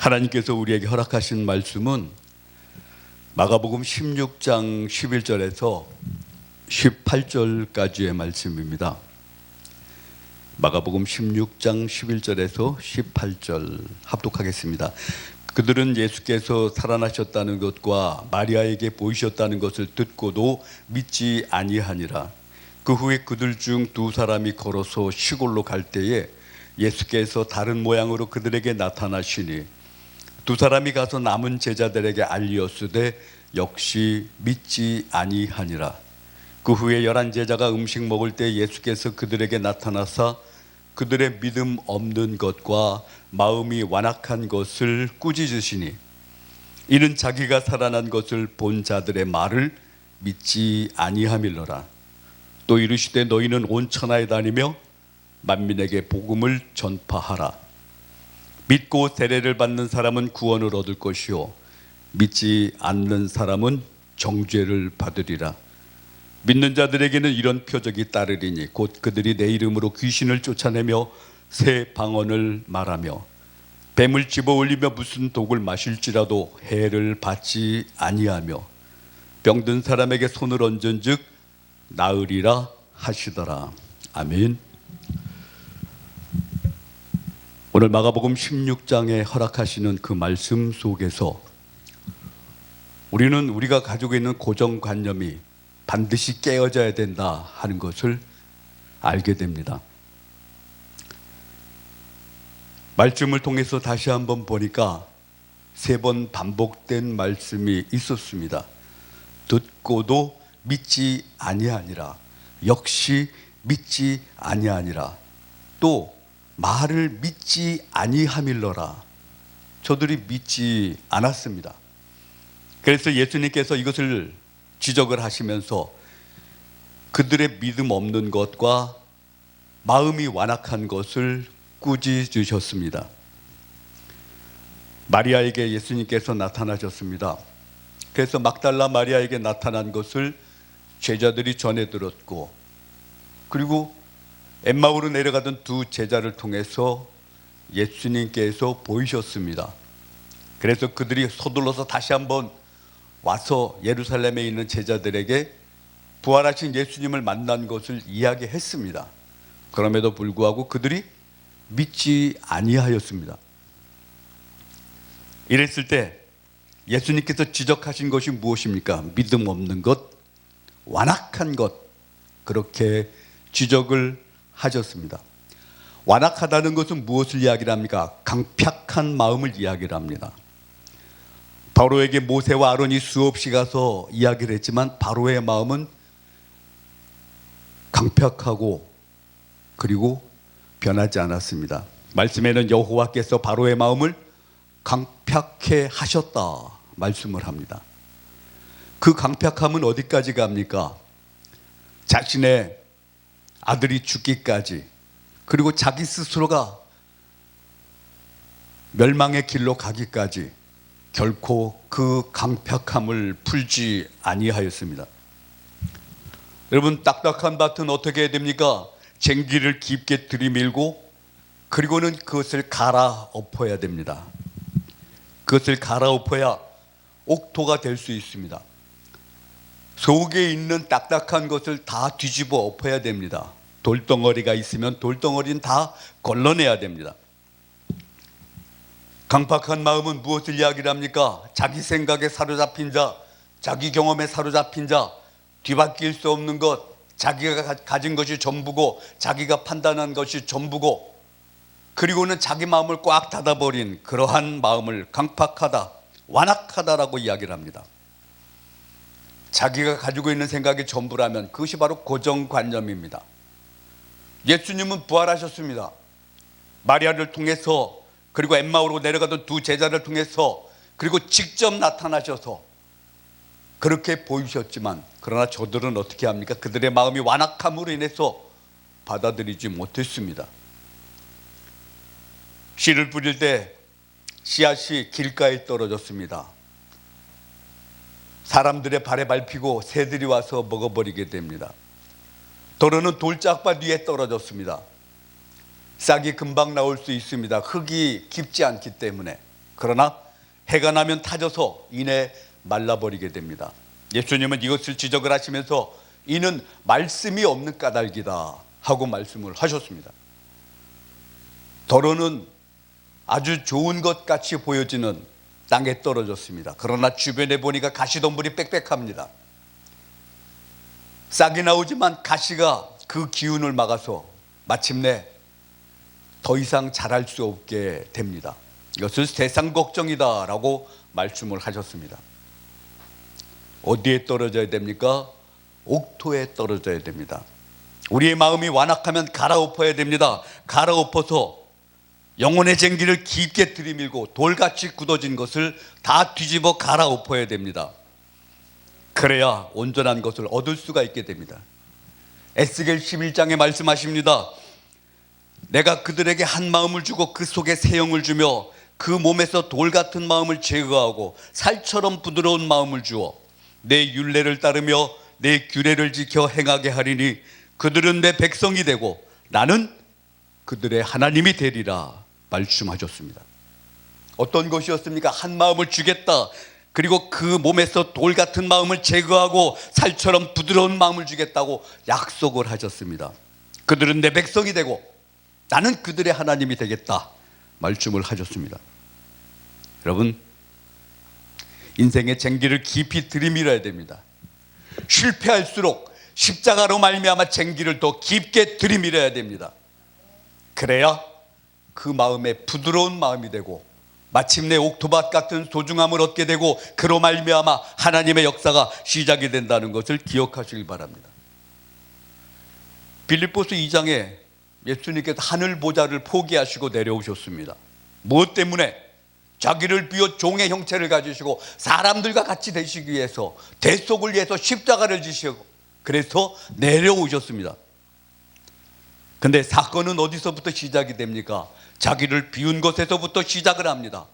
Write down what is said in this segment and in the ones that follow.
하나님께서 우리에게 허락하신 말씀은 마가복음 16장 11절에서 18절까지의 말씀입니다. 마가복음 16장 11절에서 18절 합독하겠습니다. 그들은 예수께서 살아나셨다는 것과 마리아에게 보이셨다는 것을 듣고도 믿지 아니하니라. 그 후에 그들 중 두 사람이 걸어서 시골로 갈 때에 예수께서 다른 모양으로 그들에게 나타나시니 두 사람이 가서 남은 제자들에게 알리었으되 역시 믿지 아니하니라. 그 후에 11 제자가 음식 먹을 때 예수께서 그들에게 나타나사 그들의 믿음 없는 것과 마음이 완악한 것을 꾸짖으시니 이는 자기가 살아난 것을 본 자들의 말을 믿지 아니함일러라. 또 이르시되 너희는 온 천하에 다니며 만민에게 복음을 전파하라. 믿고 세례를 받는 사람은 구원을 얻을 것이요 믿지 않는 사람은 정죄를 받으리라. 믿는 자들에게는 이런 표적이 따르리니 곧 그들이 내 이름으로 귀신을 쫓아내며 새 방언을 말하며 뱀을 집어올리며 무슨 독을 마실지라도 해를 받지 아니하며 병든 사람에게 손을 얹은즉 나으리라 하시더라. 아멘. 오늘 마가복음 16장에 허락하시는 그 말씀 속에서 우리는 우리가 가지고 있는 고정관념이 반드시 깨어져야 된다 하는 것을 알게 됩니다. 말씀을 통해서 다시 한번 보니까 3번 반복된 말씀이 있었습니다. 듣고도 믿지 아니하니라. 역시 믿지 아니하니라. 또 말을 믿지 아니함일러라. 저들이 믿지 않았습니다. 그래서 예수님께서 이것을 지적을 하시면서 그들의 믿음 없는 것과 마음이 완악한 것을 꾸짖으셨습니다. 마리아에게 예수님께서 나타나셨습니다. 그래서 막달라 마리아에게 나타난 것을 제자들이 전해 들었고, 그리고 엠마오로 내려가던 두 제자를 통해서 예수님께서 보이셨습니다. 그래서 그들이 서둘러서 다시 한번 와서 예루살렘에 있는 제자들에게 부활하신 예수님을 만난 것을 이야기했습니다. 그럼에도 불구하고 그들이 믿지 아니하였습니다. 이랬을 때 예수님께서 지적하신 것이 무엇입니까? 믿음 없는 것, 완악한 것, 그렇게 지적을 하셨습니다. 완악하다는 것은 무엇을 이야기를 합니까? 강팍한 마음을 이야기를 합니다. 바로에게 모세와 아론이 수없이 가서 이야기를 했지만 바로의 마음은 강팍하고 그리고 변하지 않았습니다. 말씀에는 여호와께서 바로의 마음을 강팍해 하셨다 말씀을 합니다. 그 강팍함은 어디까지 갑니까? 자신의 아들이 죽기까지, 그리고 자기 스스로가 멸망의 길로 가기까지 결코 그 강팍함을 풀지 아니하였습니다. 여러분, 딱딱한 밭은 어떻게 해야 됩니까? 쟁기를 깊게 들이밀고 그리고는 그것을 갈아엎어야 됩니다. 그것을 갈아엎어야 옥토가 될 수 있습니다. 속에 있는 딱딱한 것을 다 뒤집어 엎어야 됩니다. 돌덩어리가 있으면 돌덩어리는 다 걸러내야 됩니다. 강팍한 마음은 무엇을 이야기를 합니까? 자기 생각에 사로잡힌 자, 자기 경험에 사로잡힌 자, 뒤바뀔 수 없는 것, 자기가 가진 것이 전부고 자기가 판단한 것이 전부고, 그리고는 자기 마음을 꽉 닫아버린 그러한 마음을 강팍하다, 완악하다라고 이야기를 합니다. 자기가 가지고 있는 생각이 전부라면 그것이 바로 고정관념입니다. 예수님은 부활하셨습니다. 마리아를 통해서, 그리고 엠마오로 내려가던 두 제자를 통해서, 그리고 직접 나타나셔서 그렇게 보이셨지만, 그러나 저들은 어떻게 합니까? 그들의 마음이 완악함으로 인해서 받아들이지 못했습니다. 씨를 뿌릴 때 씨앗이 길가에 떨어졌습니다. 사람들의 발에 밟히고 새들이 와서 먹어버리게 됩니다. 도로는 돌짝밭 위에 떨어졌습니다. 싹이 금방 나올 수 있습니다. 흙이 깊지 않기 때문에. 그러나 해가 나면 타져서 이내 말라버리게 됩니다. 예수님은 이것을 지적을 하시면서 이는 말씀이 없는 까닭이다 하고 말씀을 하셨습니다. 더러는 아주 좋은 것 같이 보여지는 땅에 떨어졌습니다. 그러나 주변에 보니까 가시덤불이 빽빽합니다. 싹이 나오지만 가시가 그 기운을 막아서 마침내 더 이상 자랄 수 없게 됩니다. 이것을 세상 걱정이다라고 말씀을 하셨습니다. 어디에 떨어져야 됩니까? 옥토에 떨어져야 됩니다. 우리의 마음이 완악하면 갈아엎어야 됩니다. 갈아엎어서 영혼의 쟁기를 깊게 들이밀고 돌같이 굳어진 것을 다 뒤집어 갈아엎어야 됩니다. 그래야 온전한 것을 얻을 수가 있게 됩니다. 에스겔 11장에 말씀하십니다. 내가 그들에게 한 마음을 주고 그 속에 새 영을 주며 그 몸에서 돌 같은 마음을 제거하고 살처럼 부드러운 마음을 주어 내 율례를 따르며 내 규례를 지켜 행하게 하리니 그들은 내 백성이 되고 나는 그들의 하나님이 되리라 말씀하셨습니다. 어떤 것이었습니까? 한 마음을 주겠다. 그리고 그 몸에서 돌 같은 마음을 제거하고 살처럼 부드러운 마음을 주겠다고 약속을 하셨습니다. 그들은 내 백성이 되고 나는 그들의 하나님이 되겠다 말씀을 하셨습니다. 여러분, 인생의 쟁기를 깊이 들이밀어야 됩니다. 실패할수록 십자가로 말미암아 쟁기를 더 깊게 들이밀어야 됩니다. 그래야 그 마음에 부드러운 마음이 되고 마침내 옥토밭 같은 소중함을 얻게 되고 그로 말미암아 하나님의 역사가 시작이 된다는 것을 기억하시길 바랍니다. 빌립보서 2장에 예수님께서 하늘 보좌를 포기하시고 내려오셨습니다. 무엇 때문에? 자기를 비워 종의 형체를 가지시고 사람들과 같이 되시기 위해서, 대속을 위해서 십자가를 지시고 그래서 내려오셨습니다. 근데 사건은 어디서부터 시작이 됩니까? 자기를 비운 것에서부터 시작을 합니다.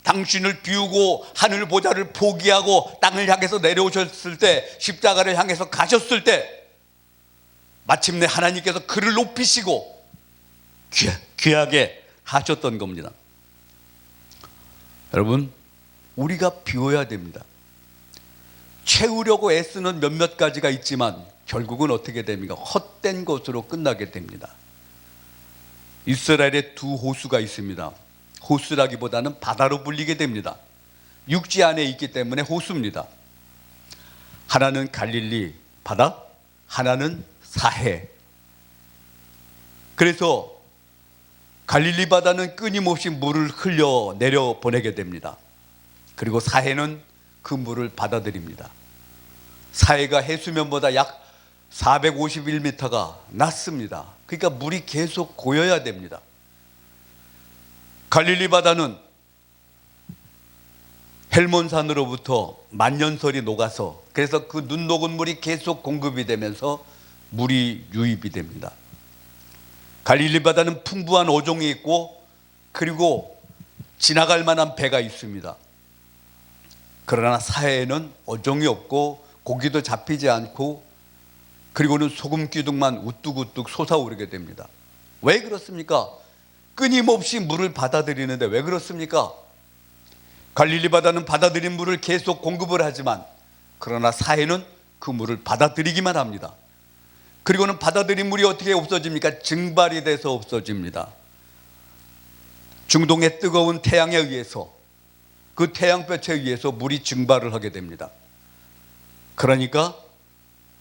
당신을 비우고 하늘 보좌를 포기하고 땅을 향해서 내려오셨을 때, 십자가를 향해서 가셨을 때 마침내 하나님께서 그를 높이시고 귀하게 하셨던 겁니다. 여러분, 우리가 비워야 됩니다. 채우려고 애쓰는 몇몇 가지가 있지만 결국은 어떻게 됩니까? 헛된 것으로 끝나게 됩니다. 이스라엘에 두 호수가 있습니다. 호수라기보다는 바다로 불리게 됩니다. 육지 안에 있기 때문에 호수입니다. 하나는 갈릴리 바다, 하나는 사해. 그래서 갈릴리 바다는 끊임없이 물을 흘려 내려 보내게 됩니다. 그리고 사해는 그 물을 받아들입니다. 사해가 해수면보다 약 451m가 낮습니다. 그러니까 물이 계속 고여야 됩니다. 갈릴리 바다는 헬몬산으로부터 만년설이 녹아서, 그래서 그 눈 녹은 물이 계속 공급이 되면서 물이 유입이 됩니다. 갈릴리 바다는 풍부한 어종이 있고 그리고 지나갈 만한 배가 있습니다. 그러나 사해에는 어종이 없고 고기도 잡히지 않고 그리고는 소금 기둥만 우뚝우뚝 솟아오르게 됩니다. 왜 그렇습니까? 끊임없이 물을 받아들이는데 왜 그렇습니까? 갈릴리 바다는 받아들인 물을 계속 공급을 하지만 그러나 사해는 그 물을 받아들이기만 합니다. 그리고는 받아들인 물이 어떻게 없어집니까? 증발이 돼서 없어집니다. 중동의 뜨거운 태양에 의해서, 그 태양볕에 의해서 물이 증발을 하게 됩니다. 그러니까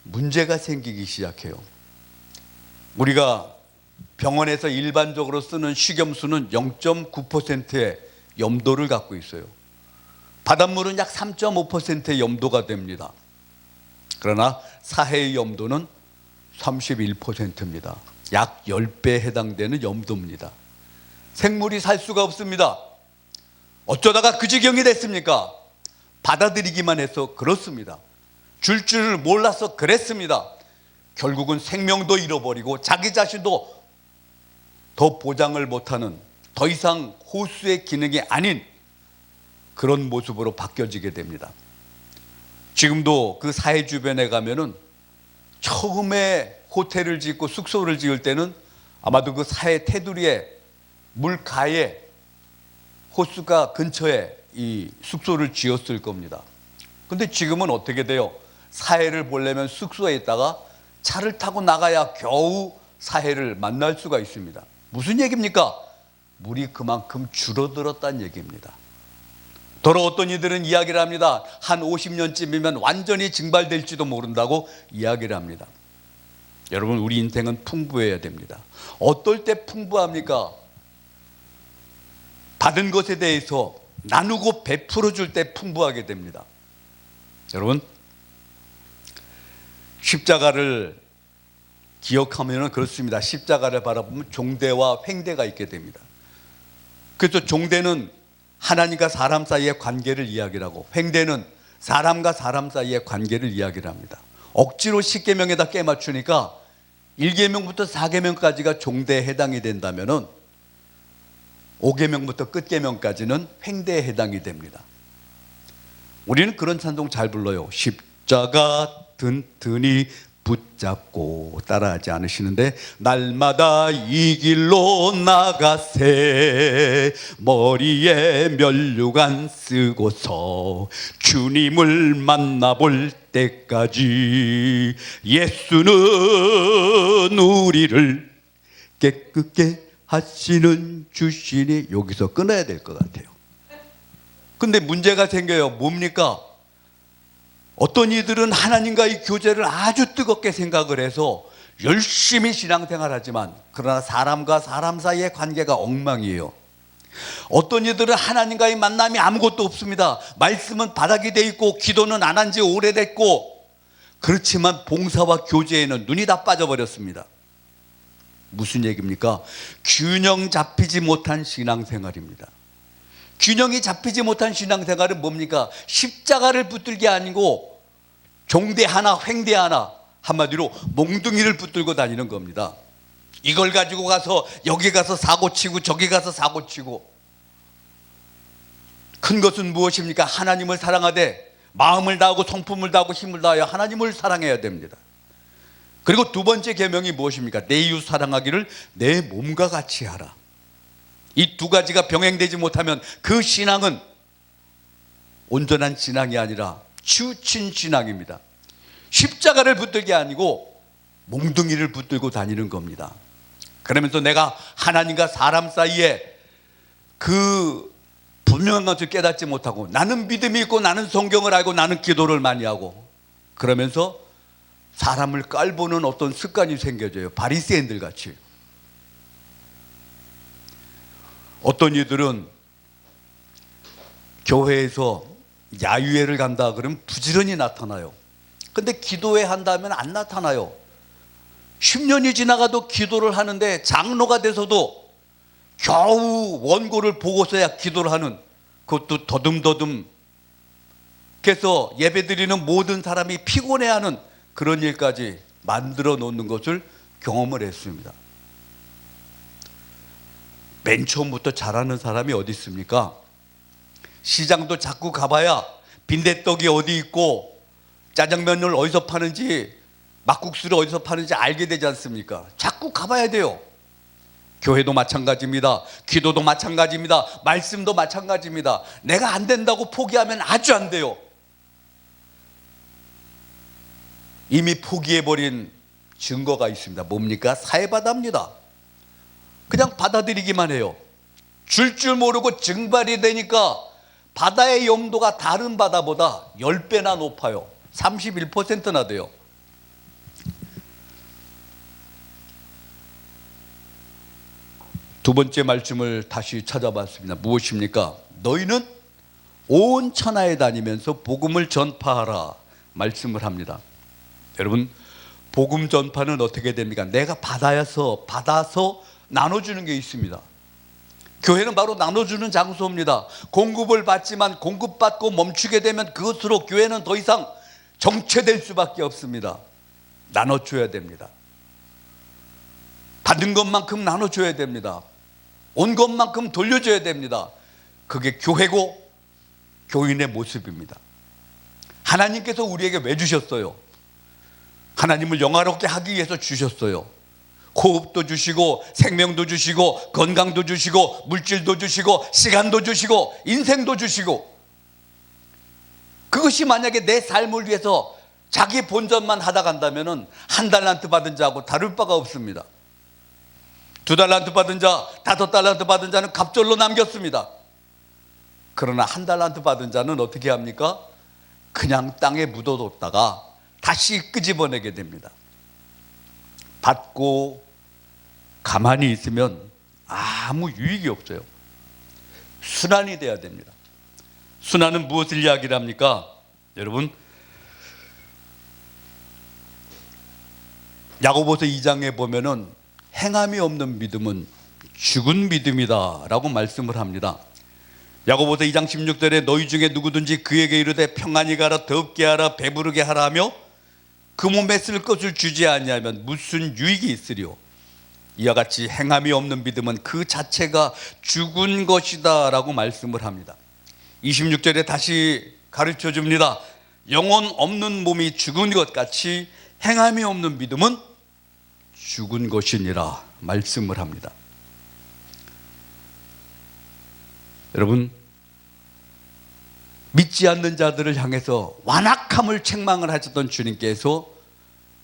문제가 생기기 시작해요. 우리가 병원에서 일반적으로 쓰는 식염수는 0.9%의 염도를 갖고 있어요. 바닷물은 약 3.5%의 염도가 됩니다. 그러나 사해의 염도는 31%입니다. 약 10배에 해당되는 염도입니다. 생물이 살 수가 없습니다. 어쩌다가 그 지경이 됐습니까? 받아들이기만 해서 그렇습니다. 줄 줄을 몰라서 그랬습니다. 결국은 생명도 잃어버리고 자기 자신도 더 보장을 못하는, 더 이상 호수의 기능이 아닌 그런 모습으로 바뀌어지게 됩니다. 지금도 그 사해 주변에 가면은 처음에 호텔을 짓고 숙소를 지을 때는 아마도 그 사해 테두리에 물가에 호수가 근처에 이 숙소를 지었을 겁니다. 근데 지금은 어떻게 돼요? 사해를 보려면 숙소에 있다가 차를 타고 나가야 겨우 사해를 만날 수가 있습니다. 무슨 얘기입니까? 물이 그만큼 줄어들었다는 얘기입니다. 더러 어떤 이들은 이야기를 합니다. 한 50년쯤이면 완전히 증발될지도 모른다고 이야기를 합니다. 여러분, 우리 인생은 풍부해야 됩니다. 어떨 때 풍부합니까? 받은 것에 대해서 나누고 베풀어 줄 때 풍부하게 됩니다. 여러분, 십자가를 기억하면 그렇습니다. 십자가를 바라보면 종대와 횡대가 있게 됩니다. 그래서 종대는 하나님과 사람 사이의 관계를 이야기를 하고, 횡대는 사람과 사람 사이의 관계를 이야기를 합니다. 억지로 10계명에다 깨맞추니까 1계명부터 4계명까지가 종대에 해당이 된다면은 5계명부터 끝계명까지는 횡대에 해당이 됩니다. 우리는 그런 찬송 잘 불러요. 십자가 든든히 붙잡고, 따라하지 않으시는데, 날마다 이 길로 나가세 머리에 면류관 쓰고서 주님을 만나볼 때까지 예수는 우리를 깨끗게 하시는 주시니. 여기서 끊어야 될 것 같아요. 근데 문제가 생겨요. 뭡니까? 어떤 이들은 하나님과의 교제를 아주 뜨겁게 생각을 해서 열심히 신앙생활하지만, 그러나 사람과 사람 사이의 관계가 엉망이에요. 어떤 이들은 하나님과의 만남이 아무것도 없습니다. 말씀은 바닥이 돼 있고 기도는 안 한 지 오래됐고, 그렇지만 봉사와 교제에는 눈이 다 빠져버렸습니다. 무슨 얘기입니까? 균형 잡히지 못한 신앙생활입니다. 균형이 잡히지 못한 신앙생활은 뭡니까? 십자가를 붙들게 아니고 종대 하나, 횡대 하나, 한마디로 몽둥이를 붙들고 다니는 겁니다. 이걸 가지고 가서 여기 가서 사고치고 저기 가서 사고치고. 큰 것은 무엇입니까? 하나님을 사랑하되 마음을 다하고 성품을 다하고 힘을 다하여 하나님을 사랑해야 됩니다. 그리고 두 번째 계명이 무엇입니까? 내 이웃 사랑하기를 내 몸과 같이 하라. 이 두 가지가 병행되지 못하면 그 신앙은 온전한 신앙이 아니라 치우친 신앙입니다. 십자가를 붙들게 아니고 몽둥이를 붙들고 다니는 겁니다. 그러면서 내가 하나님과 사람 사이에 그 분명한 것을 깨닫지 못하고, 나는 믿음이 있고 나는 성경을 알고 나는 기도를 많이 하고, 그러면서 사람을 깔보는 어떤 습관이 생겨져요. 바리새인들 같이. 어떤 이들은 교회에서 야유회를 간다 그러면 부지런히 나타나요. 근데 기도회 한다면 안 나타나요. 10년이 지나가도 기도를 하는데 장로가 돼서도 겨우 원고를 보고서야 기도를 하는, 그것도 더듬더듬 해서 예배드리는 모든 사람이 피곤해하는 그런 일까지 만들어 놓는 것을 경험을 했습니다. 맨 처음부터 잘하는 사람이 어디 있습니까? 시장도 자꾸 가봐야 빈대떡이 어디 있고 짜장면을 어디서 파는지, 막국수를 어디서 파는지 알게 되지 않습니까? 자꾸 가봐야 돼요. 교회도 마찬가지입니다. 기도도 마찬가지입니다. 말씀도 마찬가지입니다. 내가 안 된다고 포기하면 아주 안 돼요. 이미 포기해버린 증거가 있습니다. 뭡니까? 사해바다입니다. 그냥 받아들이기만 해요. 줄 모르고 증발이 되니까 바다의 염도가 다른 바다보다 10배나 높아요. 31%나 돼요. 두 번째 말씀을 다시 찾아봤습니다. 무엇입니까? 너희는 온 천하에 다니면서 복음을 전파하라 말씀을 합니다. 여러분, 복음 전파는 어떻게 됩니까? 내가 받아서 나눠주는 게 있습니다. 교회는 바로 나눠주는 장소입니다. 공급을 받지만 공급받고 멈추게 되면 그것으로 교회는 더 이상 정체될 수밖에 없습니다. 나눠줘야 됩니다. 받은 것만큼 나눠줘야 됩니다. 온 것만큼 돌려줘야 됩니다. 그게 교회고 교인의 모습입니다. 하나님께서 우리에게 왜 주셨어요? 하나님을 영화롭게 하기 위해서 주셨어요. 호흡도 주시고 생명도 주시고 건강도 주시고 물질도 주시고 시간도 주시고 인생도 주시고, 그것이 만약에 내 삶을 위해서 자기 본전만 하다 간다면 한 달란트 받은 자하고 다를 바가 없습니다. 2달란트 받은 자, 5달란트 받은 자는 갑절로 남겼습니다. 그러나 1달란트 받은 자는 어떻게 합니까? 그냥 땅에 묻어뒀다가 다시 끄집어내게 됩니다. 받고 가만히 있으면 아무 유익이 없어요. 순환이 돼야 됩니다. 순환은 무엇을 이야기를 합니까? 여러분, 야고보서 2장에 보면은 행함이 없는 믿음은 죽은 믿음이다 라고 말씀을 합니다. 야고보서 2장 16절에 너희 중에 누구든지 그에게 이르되 평안히 가라, 덥게 하라, 배부르게 하라 하며 그 몸에 쓸 것을 주지 아니하면 무슨 유익이 있으리요. 이와 같이 행함이 없는 믿음은 그 자체가 죽은 것이다 라고 말씀을 합니다. 26절에 다시 가르쳐 줍니다. 영혼 없는 몸이 죽은 것 같이 행함이 없는 믿음은 죽은 것이니라 말씀을 합니다. 여러분, 믿지 않는 자들을 향해서 완악함을 책망을 하셨던 주님께서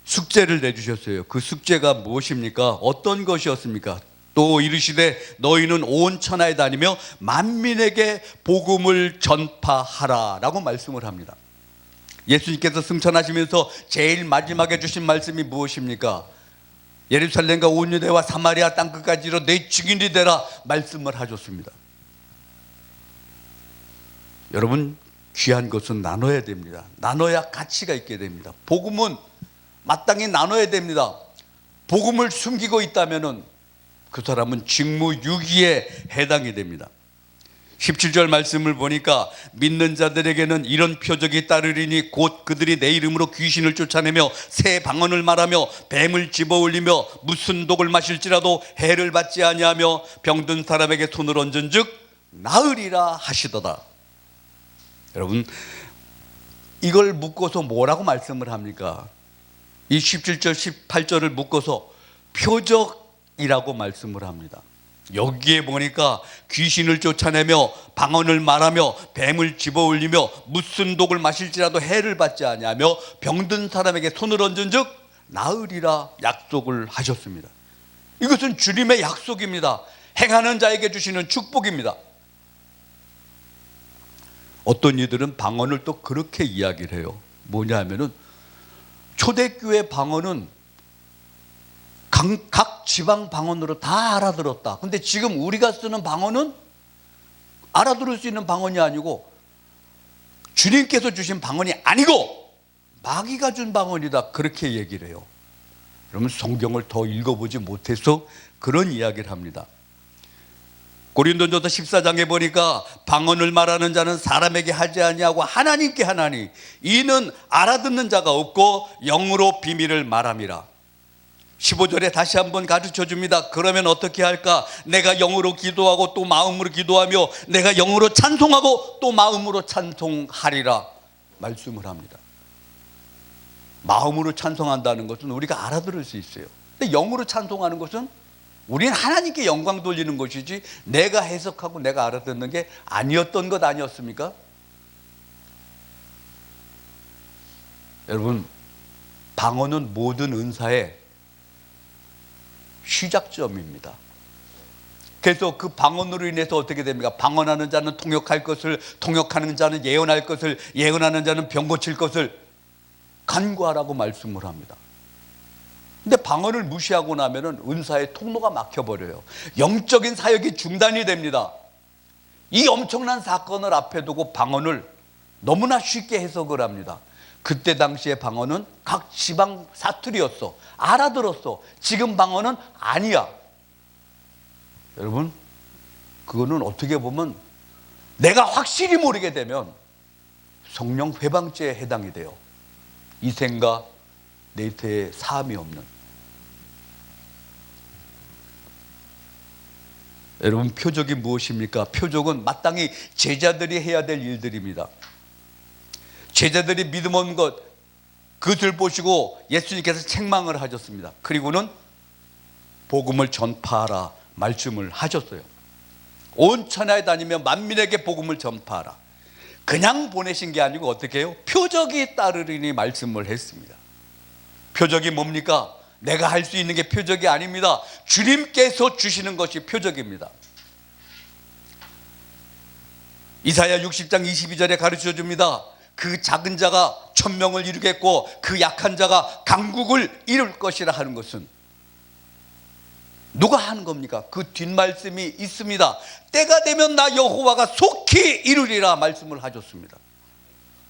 숙제를 내주셨어요. 그 숙제가 무엇입니까? 어떤 것이었습니까? 또 이르시되 너희는 온 천하에 다니며 만민에게 복음을 전파하라 라고 말씀을 합니다. 예수님께서 승천하시면서 제일 마지막에 주신 말씀이 무엇입니까? 예루살렘과 온 유대와 사마리아 땅끝까지 이르러 내 증인이 되라 말씀을 하셨습니다. 여러분, 귀한 것은 나눠야 됩니다. 나눠야 가치가 있게 됩니다. 복음은 마땅히 나눠야 됩니다. 복음을 숨기고 있다면 그 사람은 직무유기에 해당이 됩니다. 17절 말씀을 보니까 믿는 자들에게는 이런 표적이 따르리니 곧 그들이 내 이름으로 귀신을 쫓아내며 새 방언을 말하며 뱀을 집어올리며 무슨 독을 마실지라도 해를 받지 아니하며 병든 사람에게 손을 얹은 즉 나으리라 하시도다. 여러분, 이걸 묶어서 뭐라고 말씀을 합니까? 이 17절 18절을 묶어서 표적이라고 말씀을 합니다. 여기에 보니까 귀신을 쫓아내며 방언을 말하며 뱀을 집어올리며 무슨 독을 마실지라도 해를 받지 아니하며 병든 사람에게 손을 얹은 즉 나으리라 약속을 하셨습니다. 이것은 주님의 약속입니다. 행하는 자에게 주시는 축복입니다. 어떤 이들은 방언을 또 그렇게 이야기를 해요. 뭐냐 하면은 초대교회 방언은 각 지방 방언으로 다 알아들었다. 근데 지금 우리가 쓰는 방언은 알아들을 수 있는 방언이 아니고 주님께서 주신 방언이 아니고 마귀가 준 방언이다. 그렇게 얘기를 해요. 그러면 성경을 더 읽어보지 못해서 그런 이야기를 합니다. 고린도전서 14장에 보니까 방언을 말하는 자는 사람에게 하지 아니하고 하나님께 하나니 이는 알아듣는 자가 없고 영으로 비밀을 말함이라. 15절에 다시 한번 가르쳐 줍니다. 그러면 어떻게 할까? 내가 영으로 기도하고 또 마음으로 기도하며 내가 영으로 찬송하고 또 마음으로 찬송하리라 말씀을 합니다. 마음으로 찬송한다는 것은 우리가 알아들을 수 있어요. 근데 영으로 찬송하는 것은 우리는 하나님께 영광 돌리는 것이지 내가 해석하고 내가 알아듣는 게 아니었던 것 아니었습니까? 여러분, 방언은 모든 은사의 시작점입니다. 그래서 그 방언으로 인해서 어떻게 됩니까? 방언하는 자는 통역할 것을, 통역하는 자는 예언할 것을, 예언하는 자는 병 고칠 것을 간구하라고 말씀을 합니다. 근데 방언을 무시하고 나면은 은사의 통로가 막혀버려요. 영적인 사역이 중단이 됩니다. 이 엄청난 사건을 앞에 두고 방언을 너무나 쉽게 해석을 합니다. 그때 당시의 방언은 각 지방 사투리였어. 알아들었어. 지금 방언은 아니야. 여러분, 그거는 어떻게 보면 내가 확실히 모르게 되면 성령 회방죄에 해당이 돼요. 이생과 내세에 사함이 없는. 여러분, 표적이 무엇입니까? 표적은 마땅히 제자들이 해야 될 일들입니다. 제자들이 믿음 없는 것, 그것을 보시고 예수님께서 책망을 하셨습니다. 그리고는 복음을 전파하라 말씀을 하셨어요. 온 천하에 다니며 만민에게 복음을 전파하라. 그냥 보내신 게 아니고 어떻게 해요? 표적이 따르리니 말씀을 했습니다. 표적이 뭡니까? 내가 할 수 있는 게 표적이 아닙니다. 주님께서 주시는 것이 표적입니다. 이사야 60장 22절에 가르쳐 줍니다. 그 작은 자가 천명을 이루겠고 그 약한 자가 강국을 이룰 것이라 하는 것은 누가 하는 겁니까? 그 뒷말씀이 있습니다. 때가 되면 나 여호와가 속히 이루리라 말씀을 하셨습니다.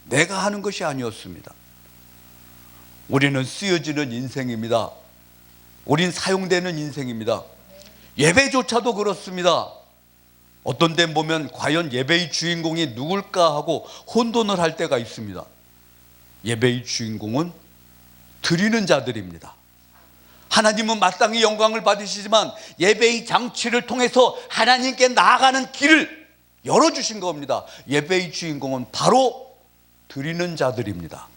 내가 하는 것이 아니었습니다. 우리는 쓰여지는 인생입니다. 우린 사용되는 인생입니다. 예배조차도 그렇습니다. 어떤 데 보면 과연 예배의 주인공이 누굴까 하고 혼돈을 할 때가 있습니다. 예배의 주인공은 드리는 자들입니다. 하나님은 마땅히 영광을 받으시지만 예배의 장치를 통해서 하나님께 나아가는 길을 열어주신 겁니다. 예배의 주인공은 바로 드리는 자들입니다.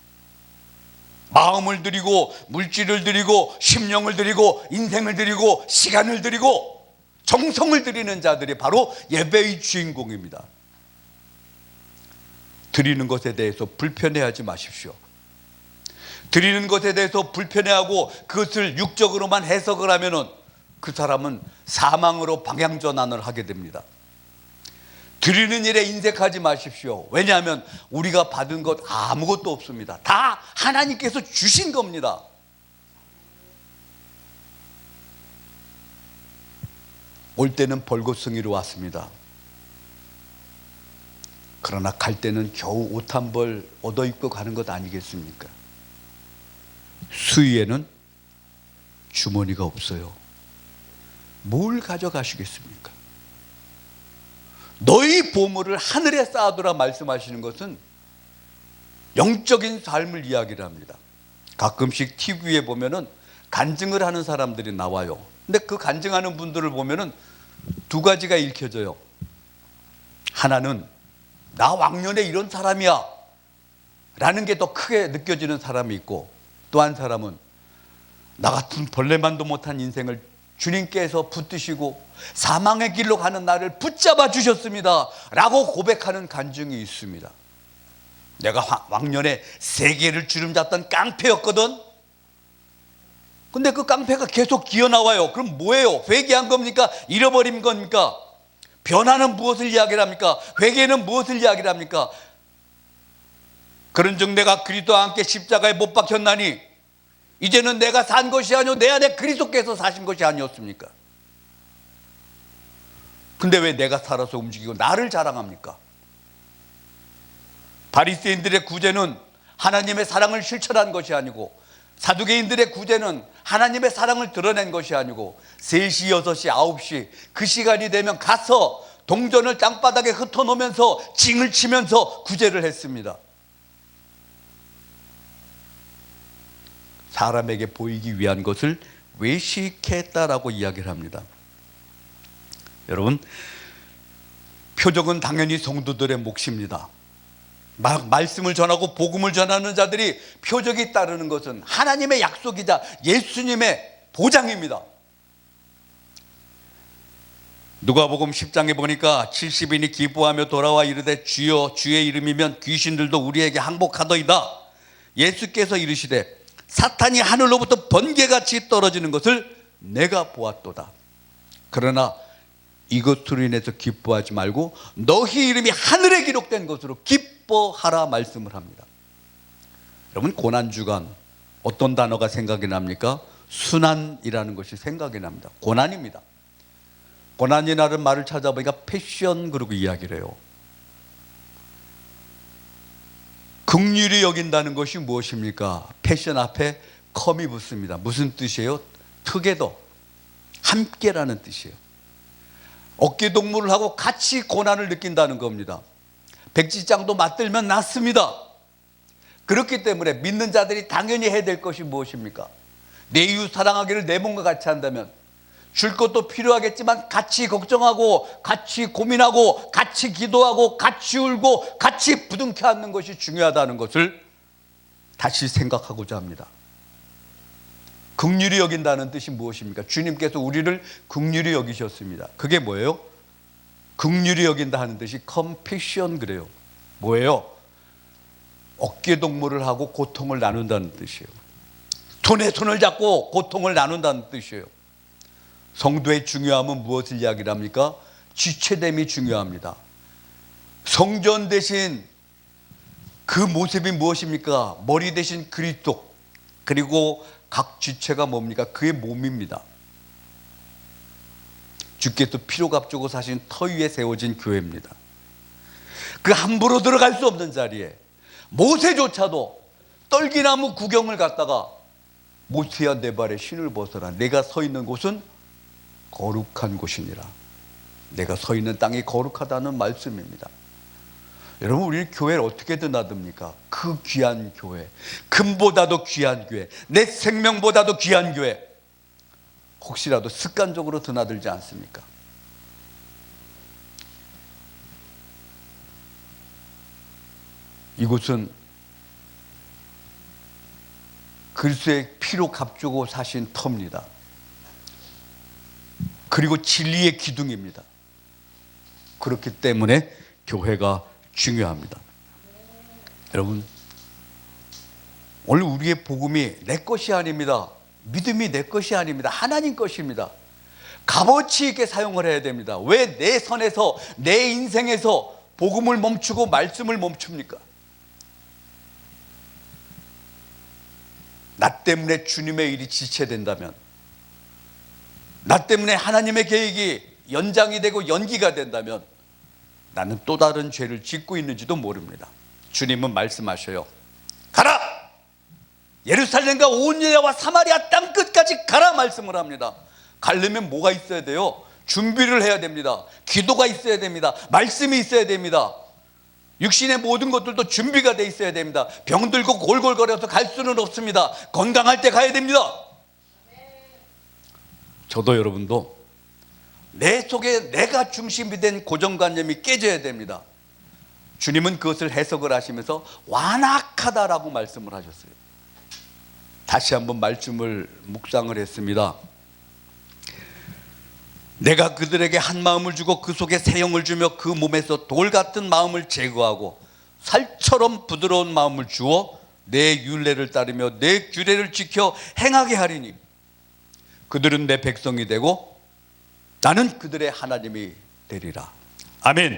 마음을 드리고 물질을 드리고 심령을 드리고 인생을 드리고 시간을 드리고 정성을 드리는 자들이 바로 예배의 주인공입니다. 드리는 것에 대해서 불편해하지 마십시오. 드리는 것에 대해서 불편해하고 그것을 육적으로만 해석을 하면은 그 사람은 사망으로 방향전환을 하게 됩니다. 드리는 일에 인색하지 마십시오. 왜냐하면 우리가 받은 것 아무것도 없습니다. 다 하나님께서 주신 겁니다. 올 때는 벌겋성이로 왔습니다. 그러나 갈 때는 겨우 옷 한 벌 얻어 입고 가는 것 아니겠습니까? 수위에는 주머니가 없어요. 뭘 가져가시겠습니까? 너희 보물을 하늘에 쌓아두라 말씀하시는 것은 영적인 삶을 이야기를 합니다. 가끔씩 TV에 보면은 간증을 하는 사람들이 나와요. 근데 그 간증하는 분들을 보면은 두 가지가 읽혀져요. 하나는 나 왕년에 이런 사람이야 라는 게 더 크게 느껴지는 사람이 있고, 또 한 사람은 나 같은 벌레만도 못한 인생을 주님께서 붙드시고 사망의 길로 가는 나를 붙잡아 주셨습니다 라고 고백하는 간증이 있습니다. 내가 왕년에 세계를 주름잡던 깡패였거든. 근데 그 깡패가 계속 기어나와요. 그럼 뭐예요? 회개한 겁니까? 잃어버린 겁니까? 변화는 무엇을 이야기를 합니까? 회개는 무엇을 이야기를 합니까? 그런즉 내가 그리스도와 함께 십자가에 못 박혔나니 이제는 내가 산 것이 아니오 내 안에 그리스도께서 사신 것이 아니었습니까? 근데 왜 내가 살아서 움직이고 나를 자랑합니까? 바리새인들의 구제는 하나님의 사랑을 실천한 것이 아니고, 사두개인들의 구제는 하나님의 사랑을 드러낸 것이 아니고, 3시, 6시, 9시 그 시간이 되면 가서 동전을 땅바닥에 흩어놓으면서 징을 치면서 구제를 했습니다. 사람에게 보이기 위한 것을 외식했다라고 이야기를 합니다. 여러분, 표적은 당연히 성도들의 몫입니다. 말씀을 전하고 복음을 전하는 자들이 표적이 따르는 것은 하나님의 약속이자 예수님의 보장입니다. 누가복음 10장에 보니까 70인이 기뻐하며 돌아와 이르되 주여 주의 이름이면 귀신들도 우리에게 항복하더이다. 예수께서 이르시되 사탄이 하늘로부터 번개같이 떨어지는 것을 내가 보았도다. 그러나 이것으로 인해서 기뻐하지 말고 너희 이름이 하늘에 기록된 것으로 기뻐하라 말씀을 합니다. 여러분, 고난주간 어떤 단어가 생각이 납니까? 순환이라는 것이 생각이 납니다. 고난입니다. 고난이라는 말을 찾아보니까 패션 그러고 이야기를 해요. 긍휼히 여긴다는 것이 무엇입니까? 패션 앞에 컴이 붙습니다. 무슨 뜻이에요? together, 함께라는 뜻이에요. 어깨동무를 하고 같이 고난을 느낀다는 겁니다. 백지장도 맞들면 낫습니다. 그렇기 때문에 믿는 자들이 당연히 해야 될 것이 무엇입니까? 내 이웃 사랑하기를 내 몸과 같이 한다면 줄 것도 필요하겠지만 같이 걱정하고 같이 고민하고 같이 기도하고 같이 울고 같이 부둥켜 안는 것이 중요하다는 것을 다시 생각하고자 합니다. 긍휼히 여긴다는 뜻이 무엇입니까? 주님께서 우리를 긍휼히 여기셨습니다. 그게 뭐예요? 긍휼히 여긴다 하는 뜻이 compassion 그래요. 뭐예요? 어깨동무를 하고 고통을 나눈다는 뜻이에요. 손에 손을 잡고 고통을 나눈다는 뜻이에요. 성도의 중요함은 무엇을 이야기합니까? 지체됨이 중요합니다. 성전 대신 그 모습이 무엇입니까? 머리 대신 그리스도, 그리고 각 지체가 뭡니까? 그의 몸입니다. 주께서 피로 값주고 사신 터 위에 세워진 교회입니다. 그 함부로 들어갈 수 없는 자리에 모세조차도 떨기나무 구경을 갔다가 모세야 내 발에 신을 벗어라. 내가 서 있는 곳은 거룩한 곳이니라. 내가 서 있는 땅이 거룩하다는 말씀입니다. 여러분, 우리 교회를 어떻게 드나듭니까? 그 귀한 교회, 금보다도 귀한 교회, 내 생명보다도 귀한 교회, 혹시라도 습관적으로 드나들지 않습니까? 이곳은 그리스도의 피로 값주고 사신 터입니다. 그리고 진리의 기둥입니다. 그렇기 때문에 교회가 중요합니다. 여러분, 오늘 우리의 복음이 내 것이 아닙니다. 믿음이 내 것이 아닙니다. 하나님 것입니다. 값어치 있게 사용을 해야 됩니다. 왜 내 선에서, 내 인생에서 복음을 멈추고 말씀을 멈춥니까? 나 때문에 주님의 일이 지체된다면, 나 때문에 하나님의 계획이 연장이 되고 연기가 된다면 나는 또 다른 죄를 짓고 있는지도 모릅니다. 주님은 말씀하셔요. 가라! 예루살렘과 온 유다와 사마리아 땅 끝까지 가라 말씀을 합니다. 가려면 뭐가 있어야 돼요? 준비를 해야 됩니다. 기도가 있어야 됩니다. 말씀이 있어야 됩니다. 육신의 모든 것들도 준비가 돼 있어야 됩니다. 병들고 골골거려서 갈 수는 없습니다. 건강할 때 가야 됩니다. 저도 여러분도 내 속에 내가 중심이 된 고정관념이 깨져야 됩니다. 주님은 그것을 해석을 하시면서 완악하다라고 말씀을 하셨어요. 다시 한번 말씀을 묵상을 했습니다. 내가 그들에게 한 마음을 주고 그 속에 새 영을 주며 그 몸에서 돌 같은 마음을 제거하고 살처럼 부드러운 마음을 주어 내 율례를 따르며 내 규례를 지켜 행하게 하리니 그들은 내 백성이 되고 나는 그들의 하나님이 되리라. 아멘.